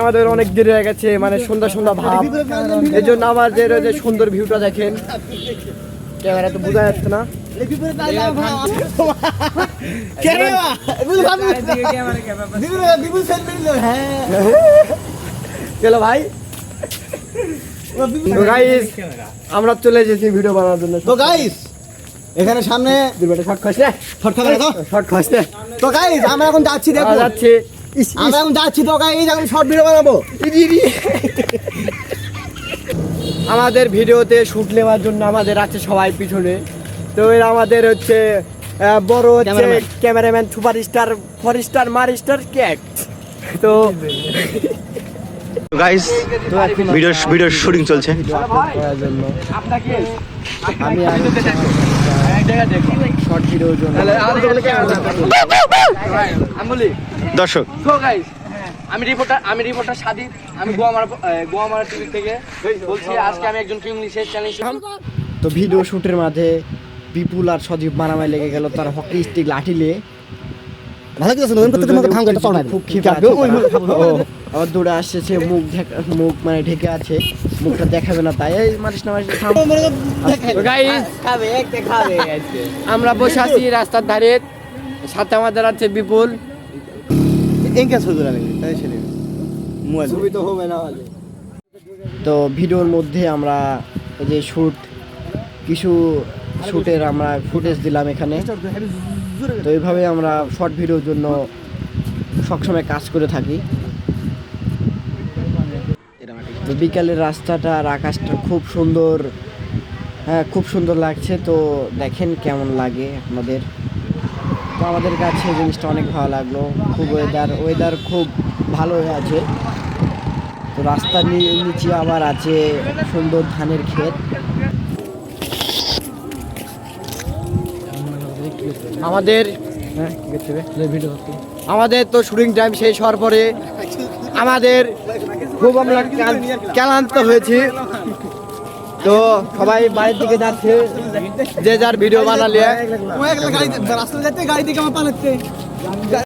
আমাদের অনেক দেরি হয়ে গেছে, মানে সন্ধ্যা সন্ধ্যা ভাব, এই জন্য আমাদের যে সুন্দর ভিউটা দেখেন, ক্যামেরা তো বোঝা যাচ্ছে না। চলো ভাই, তো গাইস আমরা চলে এসেছি ভিডিও বানানোর জন্য। তো গাইস এখানে সামনে শর্ট খাসলে শর্ট খাসলে তো গাইস আমরা এখন যাচ্ছি, দেখো যাচ্ছি, আমরা এখন যাচ্ছি। তো গাইস এখন শর্ট ভিডিও বানাবো। আমাদের ভিডিওতে শুট নেওয়ার জন্য আমাদের আছে সবাই পিছনে। তো এরা আমাদের হচ্ছে বড় হচ্ছে ক্যামেরাম্যান, সুপারস্টার, ফরস্টার, মারস্টার, ক্যাট। তো গাইস ভিডিও শুটিং চলছে। আমি শর্ট ভিডিওর জন্য দর্শক আমি রিপোর্টার সাদিক, আমি গোয়ামারা টিভি থেকে বলছি। আজকে আমি একজন ইংলিশের চ্যালেঞ্জ। তো ভিডিও শুটের মাঝে বিপুল আর সজীব মারামারি লেগে গেল, তার হকি স্টিক লাঠি নিয়ে। ভালো কিছু নতুন করতে তোমাকে ভাঙ করতে চড়াই খুব ক্ষিপ্ত আমার দৌড়ে আসছে, মুখ মানে ঢেকে আছে, মুখটা দেখাবে না, তাই এই মারিস না আমরা বসে আছি রাস্তার ধারে, সাথে আমাদের আছে বিপুল। তো ভিডিওর মধ্যে আমরা যে কিছু শুটের আমরা ফুটেজ দিলাম এখানে। তো এইভাবে আমরা শর্ট ভিডিওর জন্য সবসময় কাজ করে থাকি। তো বিকালের রাস্তাটা আর আকাশটা খুব সুন্দর, হ্যাঁ খুব সুন্দর লাগছে। তো দেখেন কেমন লাগে আপনাদের। তো আমাদের কাছে জিনিসটা অনেক ভালো লাগলো। খুব ওয়েদার খুব ভালো হয়ে আছে। তো রাস্তার নিচে আবার আছে সুন্দর ধানের ক্ষেত। আমাদের তো শুটিং টাইম শেষ হওয়ার পরে আমাদের খুব আমরা ক্লান্ত হয়েছি। তো সবাই বাড়ির দিকে যাচ্ছে, যে যার ভিডিও বানালে।